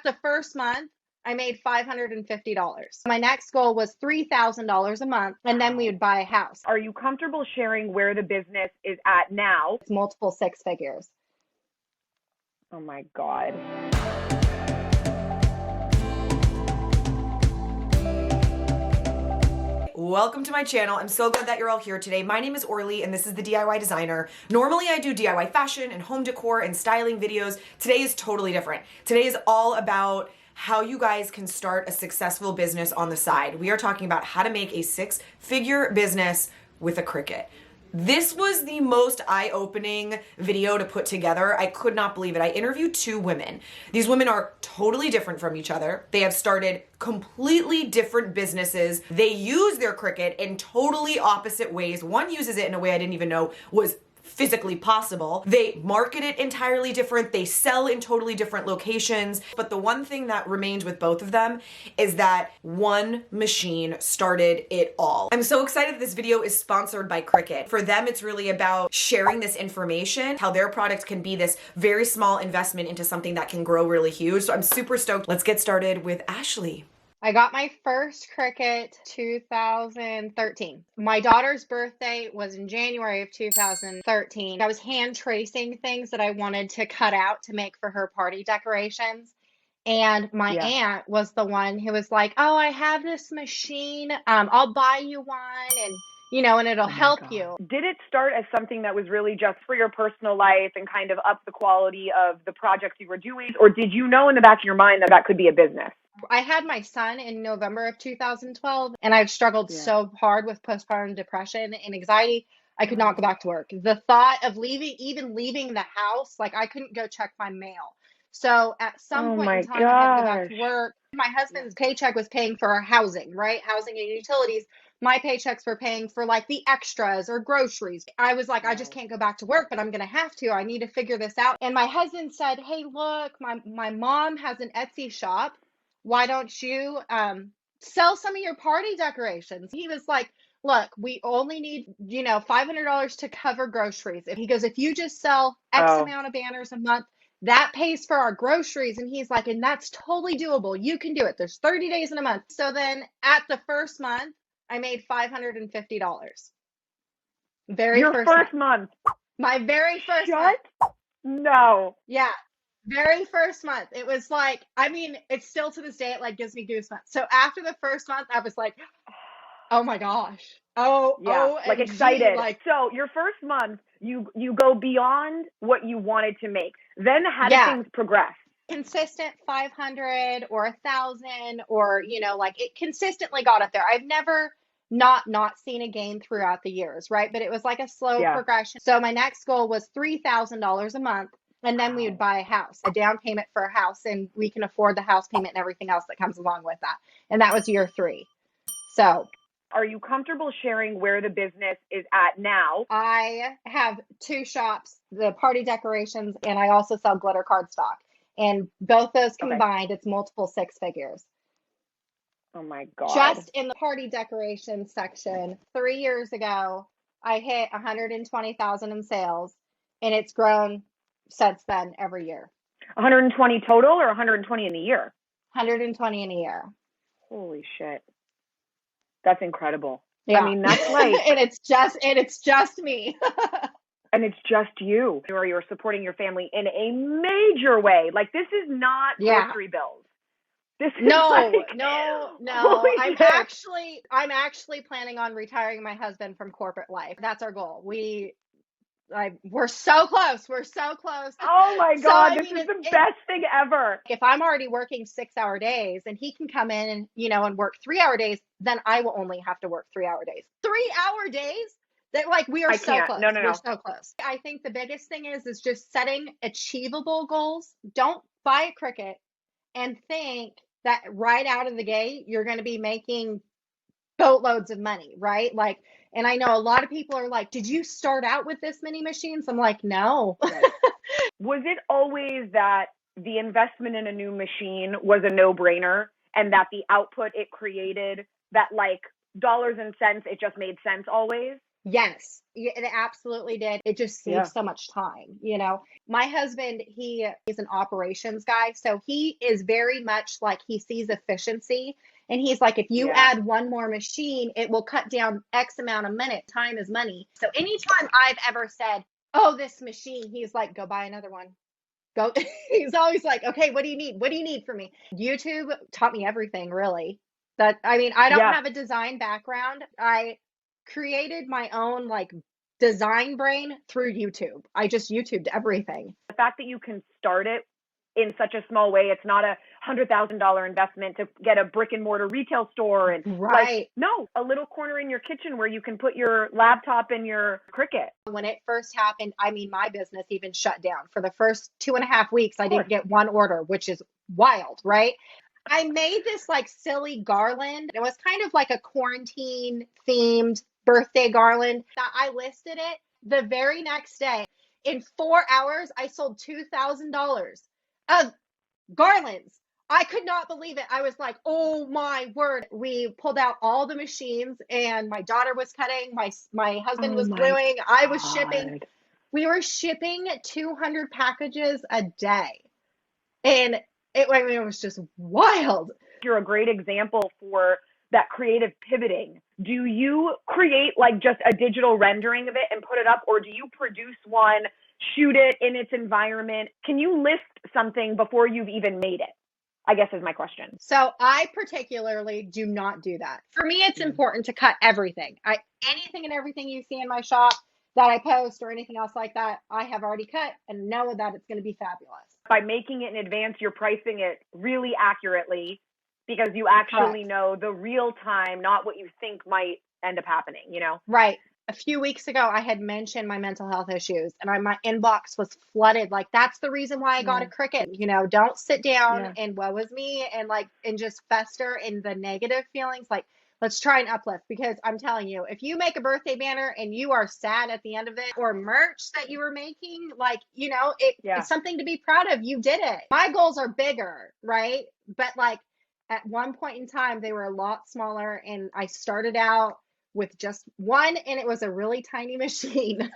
the first month, I made $550. My next goal was $3,000 a month, and then we would buy a house. Are you comfortable sharing where the business is at now? It's multiple six figures. Oh my God. Welcome to my channel. I'm so glad that you're all here today. My name is Orly and this is the DIY Designer. Normally I do DIY fashion and home decor and styling videos. Today is totally different. Today is all about how you guys can start a successful business on the side. We are talking about how to make a six-figure business with a Cricut. This was the most eye-opening video to put together. I could not believe it. I interviewed two women. These women are totally different from each other. They have started completely different businesses. They use their Cricut in totally opposite ways. One uses it in a way I didn't even know was physically possible. They market it entirely different. They sell in totally different locations. But the one thing that remains with both of them is that one machine started it all. I'm so excited that this video is sponsored by Cricut. For them, it's really about sharing this information, how their product can be this very small investment into something that can grow really huge. So I'm super stoked. Let's get started with Ashley. I got my first Cricut 2013. My daughter's birthday was in January of 2013. I was hand tracing things that I wanted to cut out to make for her party decorations. And my aunt was the one who was like, "Oh, I have this machine. I'll buy you one and it'll help you." Did it start as something that was really just for your personal life and kind of up the quality of the projects you were doing? Or did you know in the back of your mind that that could be a business? I had my son in November of 2012, and I've struggled so hard with postpartum depression and anxiety. I could not go back to work. The thought of even leaving the house, like I couldn't go check my mail. So at some point in time, I had to go back to work. My husband's paycheck was paying for our housing, right? Housing and utilities. My paychecks were paying for like the extras or groceries. I was like, I just can't go back to work, but I'm going to have to. I need to figure this out. And my husband said, "Hey, look, my mom has an Etsy shop. Why don't you sell some of your party decorations?" He was like, "Look, we only need, $500 to cover groceries." He goes, "If you just sell X amount of banners a month, that pays for our groceries." And he's like, "And that's totally doable. You can do it. There's 30 days in a month." So then at the first month, I made $550. Your first month. My very first month. No. Yeah. Very first month. It was like, I mean, it's still to this day, it like gives me goosebumps. So after the first month, I was like, oh my gosh. Like excited. So your first month, you go beyond what you wanted to make. Then how did things progress? Consistent 500 or 1,000 or, like it consistently got up there. I've never not seen a gain throughout the years, right? But it was like a slow progression. So my next goal was $3,000 a month. And then we would buy a house, a down payment for a house, and we can afford the house payment and everything else that comes along with that. And that was year 3. So, are you comfortable sharing where the business is at now? I have 2 shops, the party decorations, and I also sell glitter cardstock. And both those combined, it's multiple six figures. Oh my God. Just in the party decoration section, 3 years ago, I hit 120,000 in sales, and it's grown since then every year. 120 total or 120 in a year? 120 in a year. Holy shit. That's incredible. Yeah. I mean, that's like and it's just me. And it's just you. Or you're supporting your family in a major way. Like this is not grocery bills. This is no. Holy I'm actually planning on retiring my husband from corporate life. That's our goal. We're so close. We're so close. Oh my God, this is the best thing ever. If I'm already working 6-hour days and he can come in and, and work 3-hour days, then I will only have to work 3-hour days. 3-hour days? That we are so close. No. We're so close. I think the biggest thing is just setting achievable goals. Don't buy a Cricut and think that right out of the gate, you're going to be making boatloads of money, right? And I know a lot of people are like, "Did you start out with this many machines?" I'm like, no. Was it always that the investment in a new machine was a no-brainer and that the output it created, that like dollars and cents, it just made sense always? Yes, it absolutely did. It just Yeah. saves so much time, you know. My husband, he is an operations guy, so he is very much like he sees efficiency. And he's like, if you Yeah. add one more machine, it will cut down X amount of minutes. Time is money. So anytime I've ever said, oh, this machine, he's like, go buy another one. Go. He's always like, okay, what do you need? What do you need from me? YouTube taught me everything, really. That, I mean, I don't Yeah. have a design background. I created my own like design brain through YouTube. I just YouTubed everything. The fact that you can start it in such a small way, it's not $100,000 investment to get a brick and mortar retail store. And like, Right. no, a little corner in your kitchen where you can put your laptop and your Cricut. When it first happened, I mean, my business even shut down. For the first 2.5 weeks, Of I course. didn't get one order, which is wild, right? I made this like silly garland. It was kind of like a quarantine themed birthday garland. I listed it the very next day. In 4 hours, I sold $2,000 of garlands. I could not believe it. I was like, oh my word. We pulled out all the machines and my daughter was cutting, my husband Oh was my gluing, I was shipping. God. We were shipping 200 packages a day. And I mean, it was just wild. You're a great example for that creative pivoting. Do you create like just a digital rendering of it and put it up, or do you produce one, shoot it in its environment? Can you list something before you've even made it? I guess is my question. So I particularly do not do that. For me, it's important to cut everything. Anything and everything you see in my shop that I post or anything else like that, I have already cut and know that it's going to be fabulous. By making it in advance, you're pricing it really accurately because you actually Correct. know the real time, not what you think might end up happening, you know? Right. A few weeks ago, I had mentioned my mental health issues and my inbox was flooded. Like, that's the reason why I got a Yeah. Cricut. You know, don't sit down Yeah. and woe is me and just fester in the negative feelings. Like, let's try and uplift, because I'm telling you, if you make a birthday banner and you are sad at the end of it, or merch that you were making, like, you know, Yeah. it's something to be proud of. You did it. My goals are bigger, right? But like at one point in time, they were a lot smaller, and I started out with just one, and it was a really tiny machine.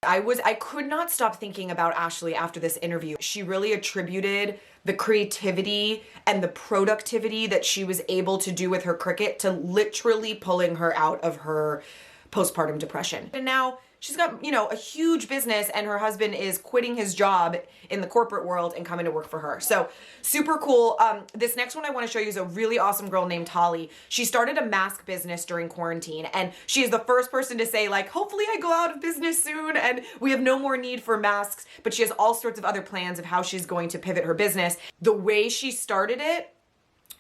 I could not stop thinking about Ashley after this interview. She really attributed the creativity and the productivity that she was able to do with her Cricut to literally pulling her out of her postpartum depression. And now she's got, you know, a huge business, and her husband is quitting his job in the corporate world and coming to work for her. So super cool. This next one I want to show you is a really awesome girl named Tali. She started a mask business during quarantine, and she is the first person to say, like, hopefully I go out of business soon and we have no more need for masks. But she has all sorts of other plans of how she's going to pivot her business. The way she started it,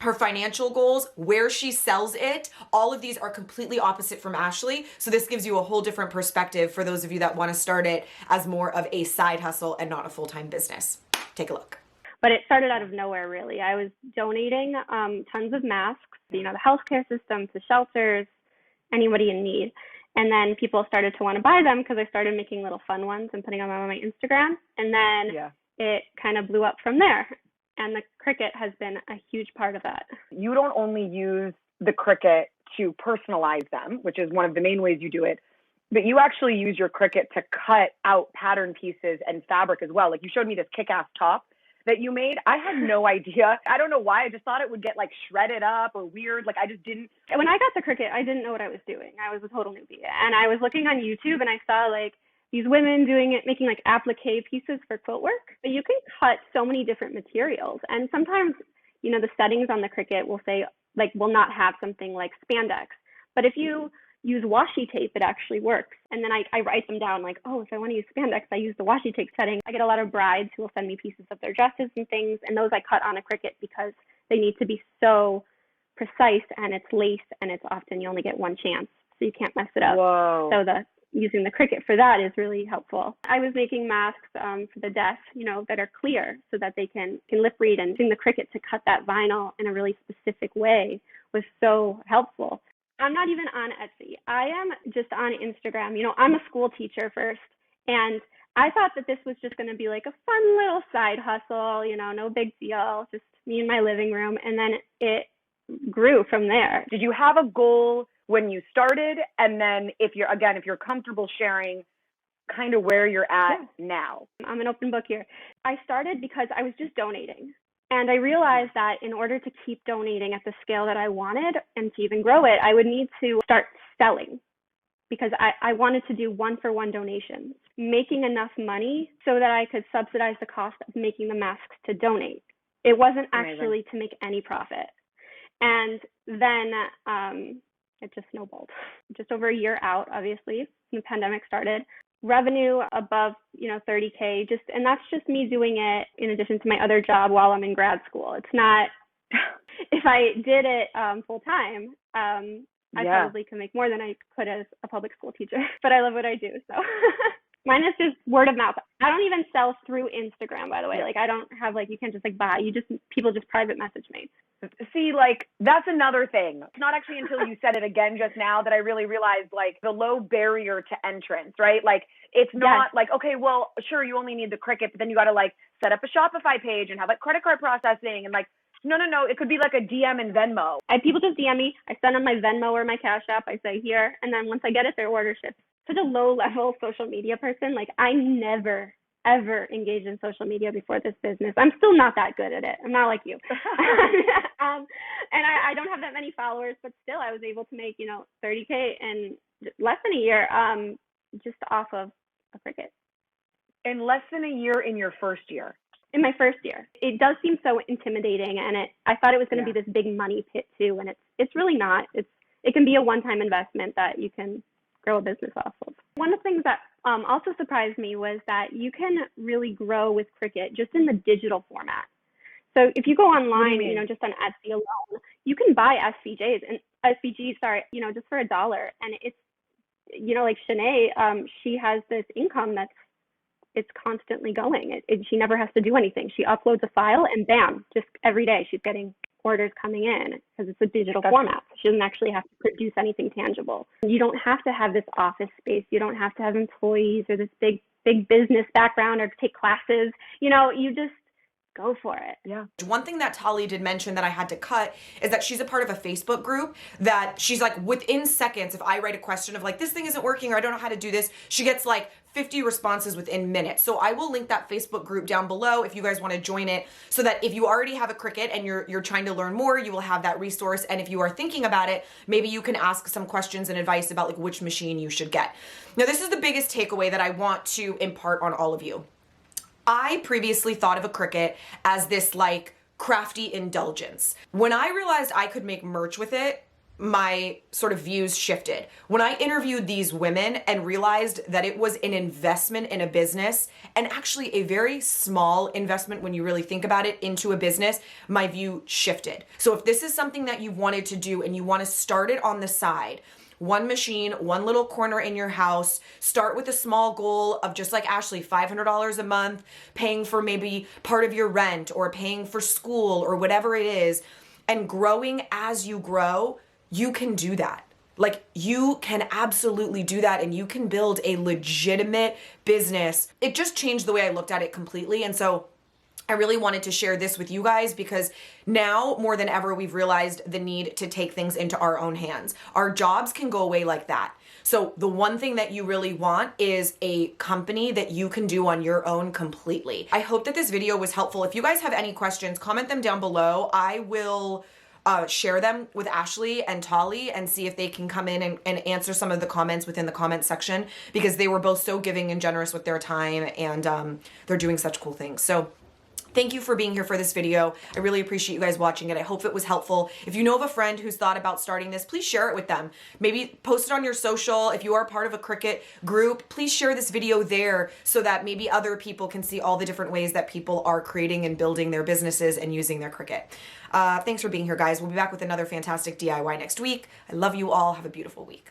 her financial goals, where she sells it, all of these are completely opposite from Ashley. So this gives you a whole different perspective for those of you that want to start it as more of a side hustle and not a full-time business. Take a look. But it started out of nowhere, really. I was donating tons of masks, you know, the healthcare system, to shelters, anybody in need. And then people started to want to buy them because I started making little fun ones and putting them on my Instagram. And then it kind of blew up from there. And the Cricut has been a huge part of that. You don't only use the Cricut to personalize them, which is one of the main ways you do it, but you actually use your Cricut to cut out pattern pieces and fabric as well. Like, you showed me this kick-ass top that you made. I had no idea. I don't know why. I just thought it would get like shredded up or weird. Like, I just didn't. When I got the Cricut, I didn't know what I was doing. I was a total newbie. And I was looking on YouTube and I saw like these women doing it, making like applique pieces for quilt work. But you can cut so many different materials. And sometimes, you know, the settings on the Cricut will say, like, will not have something like spandex. But if you use washi tape, it actually works. And then I write them down like, oh, if I want to use spandex, I use the washi tape setting. I get a lot of brides who will send me pieces of their dresses and things. And those I cut on a Cricut because they need to be so precise, and it's lace, and it's often you only get one chance, so you can't mess it up. Whoa. So using the Cricut for that is really helpful. I was making masks for the deaf, you know, that are clear so that they can lip read, and using the Cricut to cut that vinyl in a really specific way was so helpful. I'm not even on Etsy. I am just on Instagram. You know, I'm a school teacher first, and I thought that this was just going to be like a fun little side hustle, you know, no big deal, just me in my living room. And then it grew from there. Did you have a goal when you started, and then if you're comfortable sharing kind of where you're at now. I'm an open book here. I started because I was just donating. And I realized that in order to keep donating at the scale that I wanted and to even grow it, I would need to start selling, because I wanted to do one-for-one donations, making enough money so that I could subsidize the cost of making the masks to donate. It wasn't actually to make any profit. And then it just snowballed. Just over a year out, obviously, when the pandemic started. Revenue above, 30K, and that's just me doing it in addition to my other job while I'm in grad school. It's not, if I did it full time, I probably could make more than I could as a public school teacher, but I love what I do. So mine is just word of mouth. I don't even sell through Instagram, by the way. Like, I don't have, you can't just buy, people just private message me. See, that's another thing. It's not actually until you said it again just now that I really realized, the low barrier to entrance, right? It's not okay, well, sure, you only need the Cricut, but then you got to, set up a Shopify page and have, credit card processing and, no. It could be a DM in Venmo. People just DM me. I send them my Venmo or my Cash App. I say here. And then once I get it, their order ships. Such a low-level social media person. I never, ever engaged in social media before this business. I'm still not that good at it. I'm not like you. And I don't have that many followers, but still I was able to make, 30K in less than a year just off of a Cricut. In less than a year in your first year? In my first year. It does seem so intimidating, and I thought it was going to be this big money pit too, and it's really not. It can be a one-time investment that you can grow a business off of. One of the things that also surprised me was that you can really grow with Cricut just in the digital format. So if you go online, just on Etsy alone, you can buy SVGs, just for $1, and it's, like Shanae, she has this income it's constantly going. She never has to do anything. She uploads a file and bam, just every day she's getting orders coming in because it's a digital format. She doesn't actually have to produce anything tangible. You don't have to have this office space. You don't have to have employees or this big business background or take classes. You just go for it. Yeah. One thing that Tali did mention that I had to cut is that she's a part of a Facebook group that she's within seconds, if I write a question of this thing isn't working or I don't know how to do this, she gets 50 responses within minutes. So I will link that Facebook group down below if you guys want to join it, so that if you already have a Cricut and you're trying to learn more, you will have that resource. And if you are thinking about it, maybe you can ask some questions and advice about which machine you should get. Now, this is the biggest takeaway that I want to impart on all of you. I previously thought of a Cricut as this crafty indulgence. When I realized I could make merch with it, my sort of views shifted. When I interviewed these women and realized that it was an investment in a business, and actually a very small investment when you really think about it into a business, my view shifted. So if this is something that you've wanted to do and you want to start it on the side, one machine, one little corner in your house, start with a small goal of, just like Ashley, $500 a month, paying for maybe part of your rent or paying for school or whatever it is, and growing as you grow, you can do that. You can absolutely do that, and you can build a legitimate business. It just changed the way I looked at it completely. And so I really wanted to share this with you guys, because now more than ever, we've realized the need to take things into our own hands. Our jobs can go away like that. So the one thing that you really want is a company that you can do on your own completely. I hope that this video was helpful. If you guys have any questions, comment them down below. I will share them with Ashley and Tali and see if they can come in and answer some of the comments within the comment section, because they were both so giving and generous with their time, and they're doing such cool things. So thank you for being here for this video. I really appreciate you guys watching it. I hope it was helpful. If you know of a friend who's thought about starting this, please share it with them. Maybe post it on your social. If you are part of a Cricut group, please share this video there so that maybe other people can see all the different ways that people are creating and building their businesses and using their Cricut. Thanks for being here, guys. We'll be back with another fantastic DIY next week. I love you all. Have a beautiful week.